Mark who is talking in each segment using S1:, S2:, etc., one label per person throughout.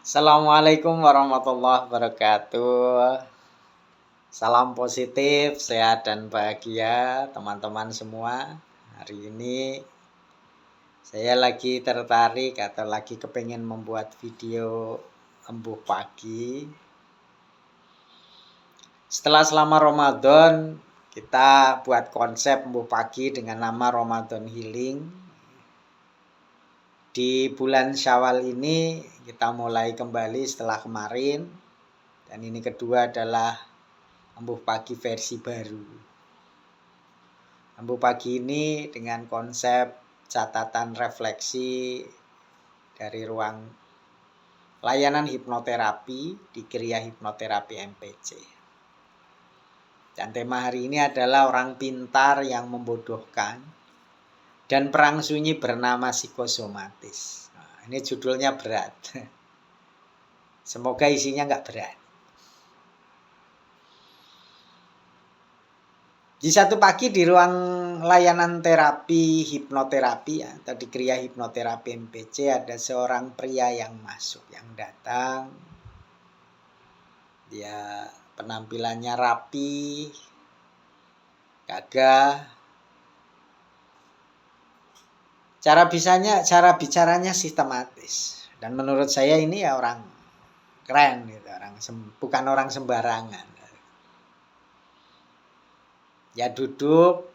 S1: Assalamualaikum warahmatullahi wabarakatuh. Salam positif, sehat dan bahagia teman-teman semua. Hari ini saya lagi tertarik atau lagi kepengen membuat video embuh pagi. Setelah selama Ramadan kita buat konsep embuh pagi dengan nama Ramadan Healing. Di bulan Syawal ini kita mulai kembali setelah kemarin. Dan ini kedua adalah embuh pagi versi baru. Embuh pagi ini dengan konsep catatan refleksi dari ruang layanan hipnoterapi di Kriya Hipnoterapi MPC. Dan tema hari ini adalah orang pintar yang membodohkan dan perang sunyi bernama psikosomatis. Nah, ini judulnya berat. Semoga isinya nggak berat. Di satu pagi di ruang layanan terapi hipnoterapi atau di Kriya Hipnoterapi MPC ada seorang pria yang masuk, yang datang. Dia penampilannya rapi, gagah. Cara bicaranya sistematis. Dan menurut saya ini ya orang keren gitu, bukan orang sembarangan. Ya duduk,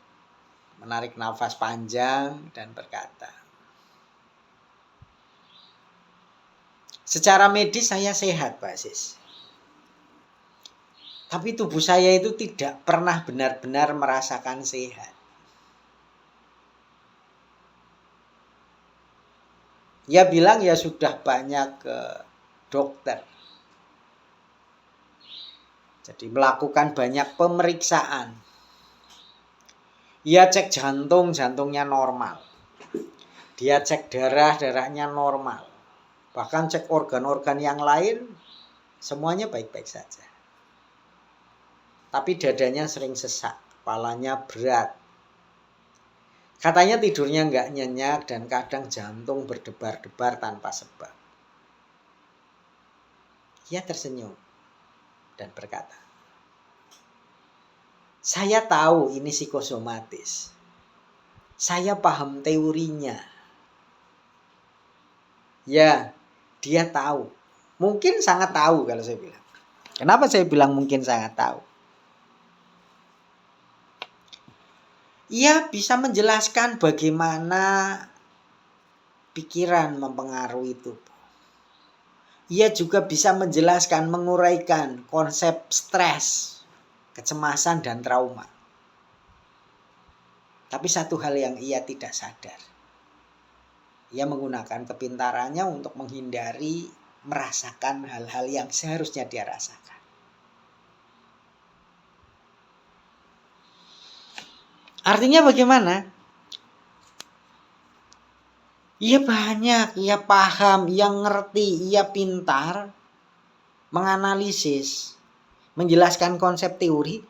S1: menarik nafas panjang dan berkata, secara medis saya sehat, Pak Sis. Tapi tubuh saya itu tidak pernah benar-benar merasakan sehat. Dia bilang ya sudah banyak ke dokter. Jadi melakukan banyak pemeriksaan. Dia cek jantung, jantungnya normal. Dia cek darah, darahnya normal. Bahkan cek organ-organ yang lain, semuanya baik-baik saja. Tapi dadanya sering sesak, kepalanya berat. Katanya tidurnya nggak nyenyak dan kadang jantung berdebar-debar tanpa sebab. Dia tersenyum dan berkata, saya tahu ini psikosomatis. Saya paham teorinya. Ya, dia tahu. Mungkin sangat tahu kalau saya bilang. Kenapa saya bilang mungkin sangat tahu? Ia bisa menjelaskan bagaimana pikiran mempengaruhi tubuh. Ia juga bisa menjelaskan, menguraikan konsep stres, kecemasan, dan trauma. Tapi satu hal yang ia tidak sadar. Ia menggunakan kepintarannya untuk menghindari merasakan hal-hal yang seharusnya dia rasakan. Artinya bagaimana? Ia banyak, ia paham, ia ngerti, ia pintar menganalisis, menjelaskan konsep teori,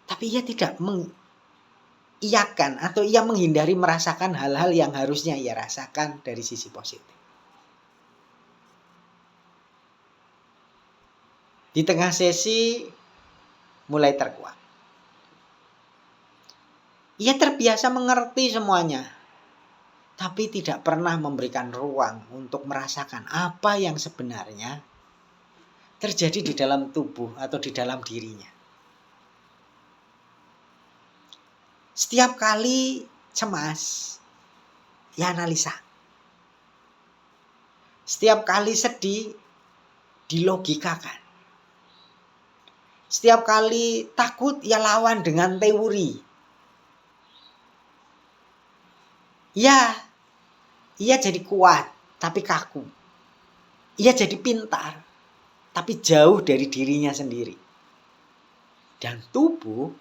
S1: tapi ia tidak mengiyakan atau ia menghindari merasakan hal-hal yang harusnya ia rasakan dari sisi positif. Di tengah sesi mulai terkuak. Ia terbiasa mengerti semuanya, tapi tidak pernah memberikan ruang untuk merasakan apa yang sebenarnya terjadi di dalam tubuh atau di dalam dirinya. Setiap kali cemas, ia analisa. Setiap kali sedih, dilogikakan. Setiap kali takut, ia lawan dengan teori. Ia jadi kuat, tapi kaku. Ia jadi pintar, tapi jauh dari dirinya sendiri. Dan tubuh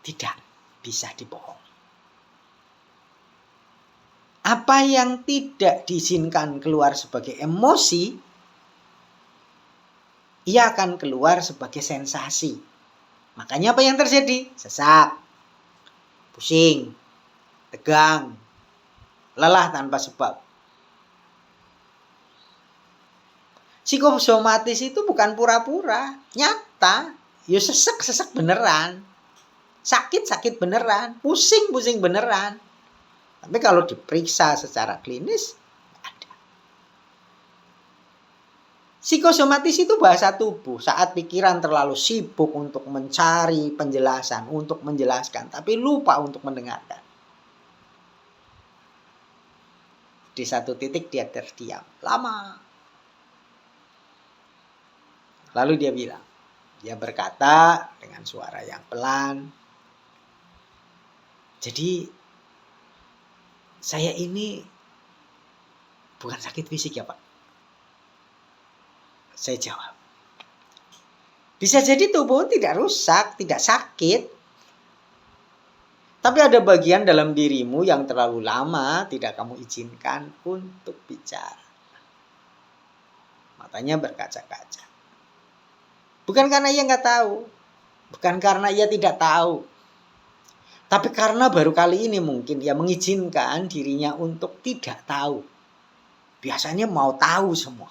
S1: tidak bisa dibohong. Apa yang tidak diizinkan keluar sebagai emosi, ia akan keluar sebagai sensasi. Makanya apa yang terjadi? Sesak, pusing, tegang, lelah tanpa sebab. Psikosomatis itu bukan pura-pura, nyata. Ya sesek beneran. Sakit beneran, pusing beneran. Tapi kalau diperiksa secara klinis, ada. Psikosomatis itu bahasa tubuh saat pikiran terlalu sibuk untuk mencari penjelasan, untuk menjelaskan, tapi lupa untuk mendengarkan. Di satu titik dia terdiam, lama. Lalu dia berkata dengan suara yang pelan, jadi saya ini bukan sakit fisik ya Pak. Saya jawab, bisa jadi tubuh tidak rusak, tidak sakit. Tapi ada bagian dalam dirimu yang terlalu lama tidak kamu izinkan untuk bicara. Matanya berkaca-kaca. Bukan karena ia nggak tahu. Bukan karena ia tidak tahu. Tapi karena baru kali ini mungkin ia mengizinkan dirinya untuk tidak tahu. Biasanya mau tahu semua.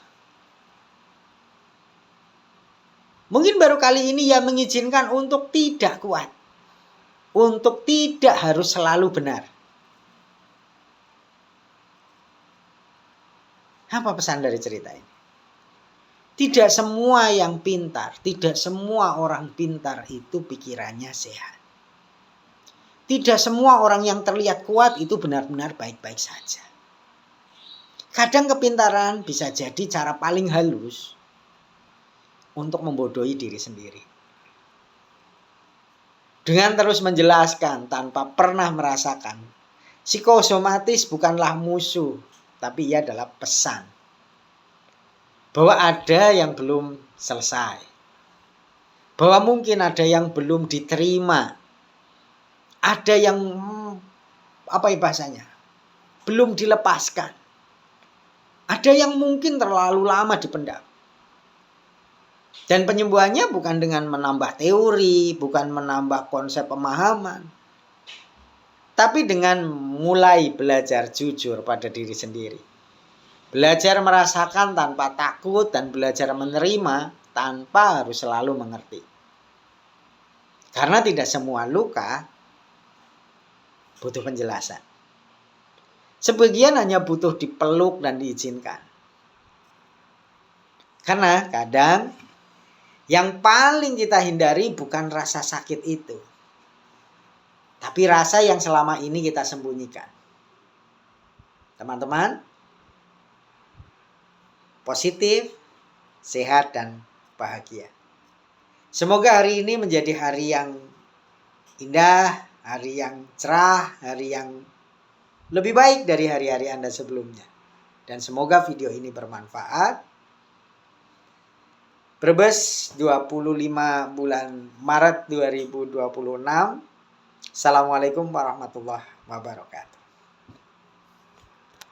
S1: Mungkin baru kali ini ia mengizinkan untuk tidak kuat. Untuk tidak harus selalu benar. Apa pesan dari cerita ini? Tidak semua yang pintar, tidak semua orang pintar itu pikirannya sehat. Tidak semua orang yang terlihat kuat itu benar-benar baik-baik saja. Kadang kepintaran bisa jadi cara paling halus untuk membodohi diri sendiri. Dengan terus menjelaskan tanpa pernah merasakan, psikosomatis bukanlah musuh, tapi ia adalah pesan. Bahwa ada yang belum selesai. Bahwa mungkin ada yang belum diterima. Ada yang, bahasanya, belum dilepaskan. Ada yang mungkin terlalu lama dipendam. Dan penyembuhannya bukan dengan menambah teori, bukan menambah konsep pemahaman. Tapi dengan mulai belajar jujur pada diri sendiri. Belajar merasakan tanpa takut dan belajar menerima tanpa harus selalu mengerti. Karena tidak semua luka butuh penjelasan. Sebagian hanya butuh dipeluk dan diizinkan. Karena kadang yang paling kita hindari bukan rasa sakit itu, tapi rasa yang selama ini kita sembunyikan. Teman-teman, positif, sehat, dan bahagia. Semoga hari ini menjadi hari yang indah, hari yang cerah, hari yang lebih baik dari hari-hari Anda sebelumnya. Dan semoga video ini bermanfaat. Brebes 25 bulan Maret 2026. Assalamualaikum warahmatullahi wabarakatuh.